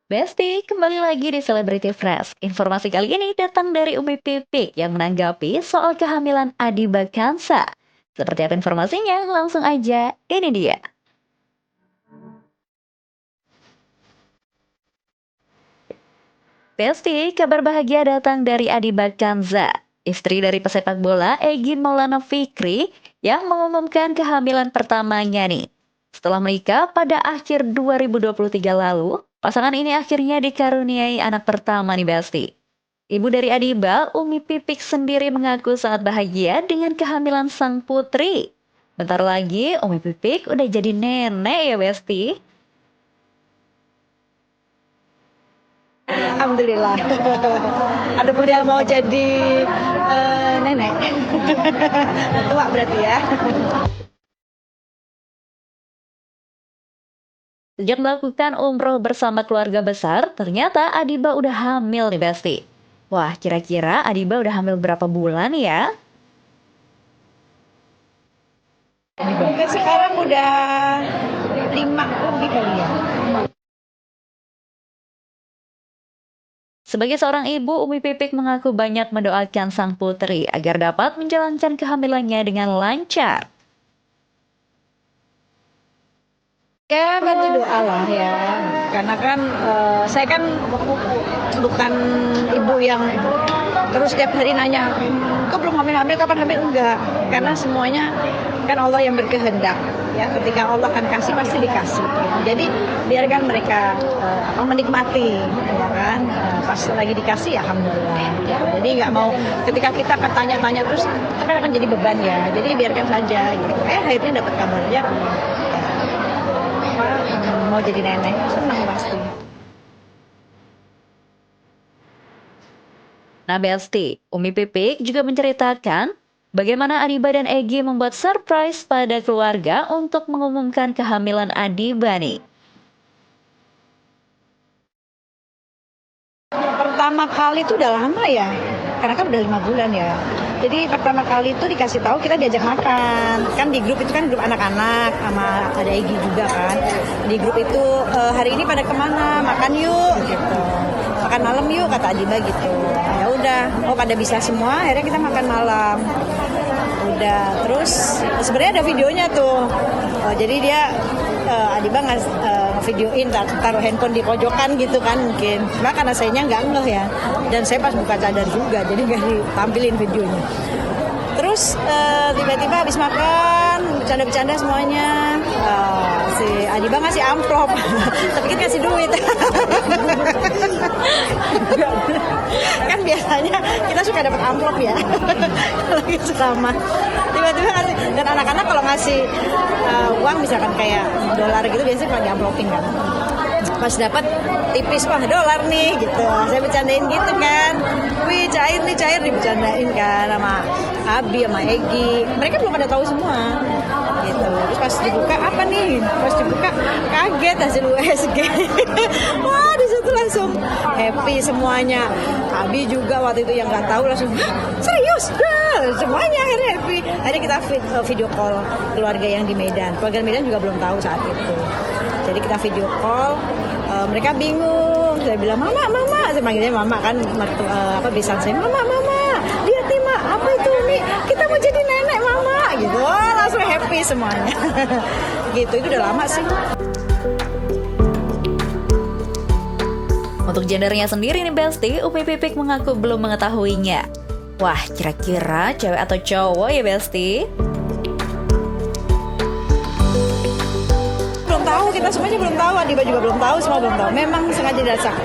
Besti, kembali lagi di Celebrity Fresh. Informasi kali ini datang dari Umi Pipik yang menanggapi soal kehamilan Adiba Kansa. Seperti apa informasinya? Langsung aja, ini dia. Besti, kabar bahagia datang dari Adiba Kanza, istri dari pesepak bola Egy Maulana Fikri yang mengumumkan kehamilan pertamanya nih. Setelah menikah pada akhir 2023 lalu, pasangan ini akhirnya dikaruniai anak pertama nih Besti. Ibu dari Adiba, Umi Pipik sendiri mengaku sangat bahagia dengan kehamilan sang putri. Bentar lagi, Umi Pipik udah jadi nenek ya, Besti. Alhamdulillah. Ada model mau jadi nenek. Tua berarti ya. Sejak melakukan umroh bersama keluarga besar, ternyata Adiba udah hamil nih, Besti. Wah, kira-kira Adiba udah hamil berapa bulan ya? Mungkin sekarang udah 5 lebih kali ya. Sebagai seorang ibu, Umi Pipik mengaku banyak mendoakan sang putri agar dapat menjalankan kehamilannya dengan lancar. Ya bantu doa lah ya. Karena kan saya kan bukan ibu yang terus setiap hari nanya, kok belum hamil-hamil, kapan hamil? Enggak. Karena semuanya kan Allah yang berkehendak. Ya, ketika Allah akan kasih pasti dikasih. Jadi biarkan mereka menikmati, ya kan. Pas lagi dikasih ya alhamdulillah. Jadi nggak mau ketika kita akan tanya-tanya terus, kan akan jadi beban ya. Jadi biarkan saja. Gitu. Akhirnya dapat kabarnya mau jadi nenek, senang pasti. Nah, Besti, Umi Pipik juga menceritakan bagaimana Adiba dan Egy membuat surprise pada keluarga untuk mengumumkan kehamilan Adiba nih. Pertama kali itu udah lama ya, karena kan udah 5 bulan ya. Jadi pertama kali itu dikasih tahu kita diajak makan. Kan di grup itu kan grup anak-anak sama ada Egy juga kan. Di grup itu hari ini pada kemana? Makan yuk gitu. Makan malam yuk kata Adiba gitu. Ya udah, oh pada bisa semua. Akhirnya kita makan malam. Udah, terus sebenarnya ada videonya tuh. Jadi dia Adiba ngevideoin taruh handphone di pojokan gitu kan mungkin. Cuma karena sayanya nggak ngeh ya. Dan saya pas buka cadar juga, jadi nggak ditampilin videonya. Terus tiba-tiba habis makan, bercanda-bercanda semuanya. Si Adiba ngasih amplop, tapi kan kasih duit. Kan biasanya kita suka dapat amplop ya, lagi selama. Tiba-tiba ngasih, dan anak-anak kalau ngasih uang misalkan kayak dolar gitu biasanya kalau diamplopin kan. Pas dapat tipis, wah dolar nih gitu, saya bercandain gitu kan, wih cair nih, cair dibercandain kan sama Abi sama Egy, mereka belum pada tahu semua gitu. Terus pas dibuka apa nih, pas dibuka kaget hasil USG. Wah disitu langsung happy semuanya. Abi juga waktu itu yang nggak tahu langsung serius dah, semuanya akhirnya happy. Akhirnya kita video call keluarga yang di Medan, keluarga Medan juga belum tahu saat itu. Jadi kita video call, mereka bingung. Saya bilang, mama, saya manggilnya mama kan, bisan saya, mama, lihat nih mak, apa itu nih, kita mau jadi nenek mama, gitu. Oh, langsung happy semuanya. Gitu, itu udah lama sih. Untuk gendernya sendiri nih Besti, Umi Pipik mengaku belum mengetahuinya. Wah, kira-kira cewek atau cowok ya Besti? Tahu kita semuanya belum tahu, Adiba juga belum tahu, semua belum tahu. Memang sengaja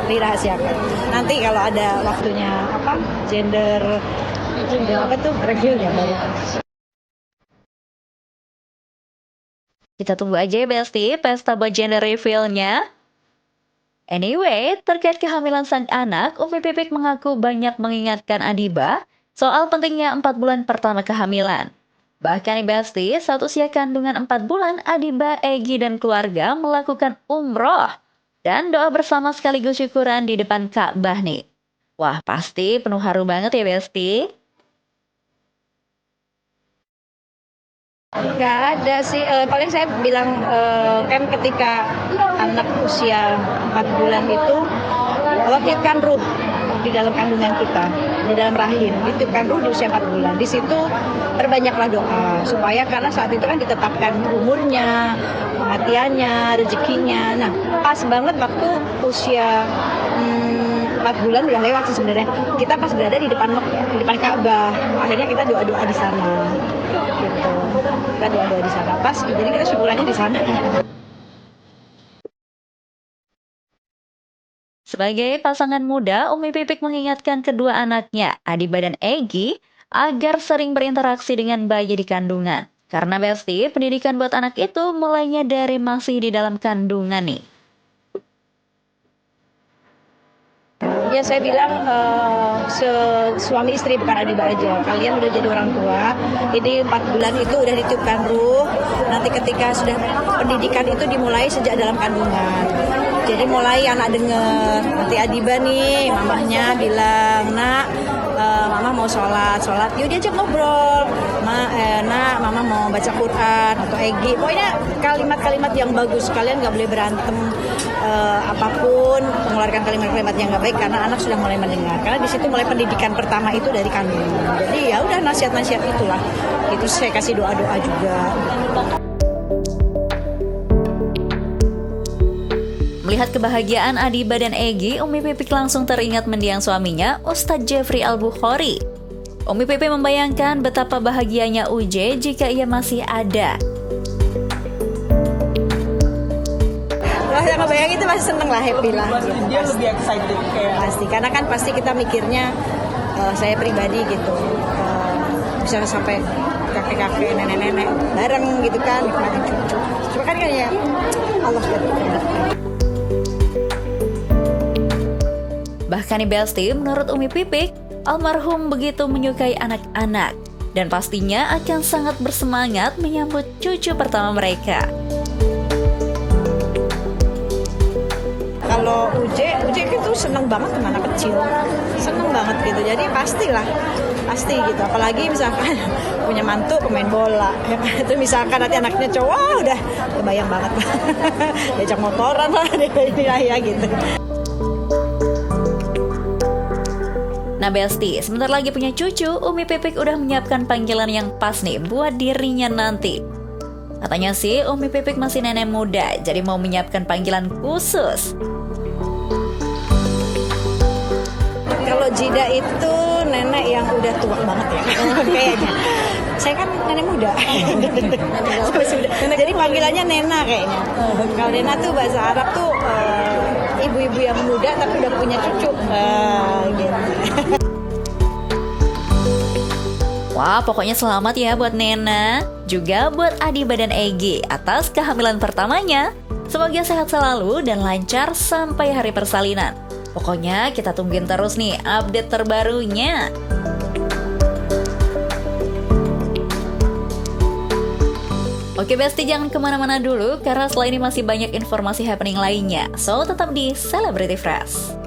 dirahasiakan. Nanti kalau ada waktunya gender apa tuh review ya baru. Kita tunggu aja ya Besti, pesta buat gender reveal-nya. Anyway, terkait kehamilan sang anak, Umi Pipik mengaku banyak mengingatkan Adiba soal pentingnya 4 bulan pertama kehamilan. Bahkan nih Besti, saat usia kandungan 4 bulan, Adiba, Egy, dan keluarga melakukan umroh dan doa bersama sekaligus syukuran di depan Ka'bah nih. Wah, pasti penuh haru banget ya Besti. Nggak ada sih, paling saya bilang kan ketika anak usia 4 bulan itu wakilkan ruh di dalam kandungan kita, di dalam rahim, dititipkan ruh di usia 4 bulan. Di situ perbanyaklah doa supaya karena saat itu kan ditetapkan umurnya, kematiannya, rezekinya. Nah, pas banget waktu usia 4 bulan udah lewat sih sebenarnya. Kita pas berada di depan Ka'bah. Akhirnya kita doa-doa di sana. Gitu. Kita doa-doa di sana. Pas jadi kita syukurannya di sana. Sebagai pasangan muda, Umi Pipik mengingatkan kedua anaknya, Adiba dan Egi, agar sering berinteraksi dengan bayi di kandungan. Karena Besti, pendidikan buat anak itu mulainya dari masih di dalam kandungan nih. Ya saya bilang suami istri bukan Adiba aja. Kalian udah jadi orang tua. Ini 4 bulan itu udah dititipkan ruh. Nanti ketika sudah pendidikan itu dimulai sejak dalam kandungan. Jadi mulai anak dengar. Nanti Adiba nih, mamahnya bilang, nak, mama mau sholat, yuk diajak ngobrol. Nak, mama mau baca Quran atau Egi. Pokoknya kalimat-kalimat yang bagus. Kalian nggak boleh berantem apapun, mengeluarkan kalimat-kalimat yang nggak baik karena anak sudah mulai mendengar. Karena di situ mulai pendidikan pertama itu dari kandungan. Jadi ya udah nasihat-nasihat itulah. Itu saya kasih doa-doa juga. Melihat kebahagiaan Adiba dan Egi, Umi Pipik langsung teringat mendiang suaminya, Ustadz Jeffrey Al-Bukhari. Umi Pipik membayangkan betapa bahagianya Uje jika ia masih ada. Wah, yang ngebayang itu masih seneng lah, happy lah. Dia lebih excited kayak Pasti, karena kan pasti kita mikirnya, saya pribadi gitu, bisa sampai kakek-kakek, nenek-nenek bareng gitu kan, nikmatin cucu. Cuma kan ya Allah ya. Bahkan nih Besti, menurut Umi Pipik, almarhum begitu menyukai anak-anak dan pastinya akan sangat bersemangat menyambut cucu pertama mereka. Kalau Uje itu seneng banget sama anak kecil, seneng banget gitu. Jadi pasti gitu. Apalagi misalkan punya mantu pemain bola, itu misalkan nanti anaknya cowok, wah, udah kebayang banget, diajak motoran lah, ya gitu. Nah Besti, sebentar lagi punya cucu, Umi Pipik udah menyiapkan panggilan yang pas nih buat dirinya nanti. Katanya sih Umi Pipik masih nenek muda, jadi mau menyiapkan panggilan khusus. Kalau Jida itu nenek yang udah tua banget ya, kayaknya. Saya kan nenek muda. Jadi panggilannya Nena kayaknya. Kalau Nena tuh bahasa Arab tuh ibu-ibu yang muda tapi udah punya cucu. Gitu. Wah, pokoknya selamat ya buat Nena, juga buat Adiba dan Egi atas kehamilan pertamanya. Semoga sehat selalu dan lancar sampai hari persalinan. Pokoknya kita tungguin terus nih update terbarunya. Oke Besti, jangan kemana-mana dulu karena setelah ini masih banyak informasi happening lainnya. So, tetap di Celebrity Fresh.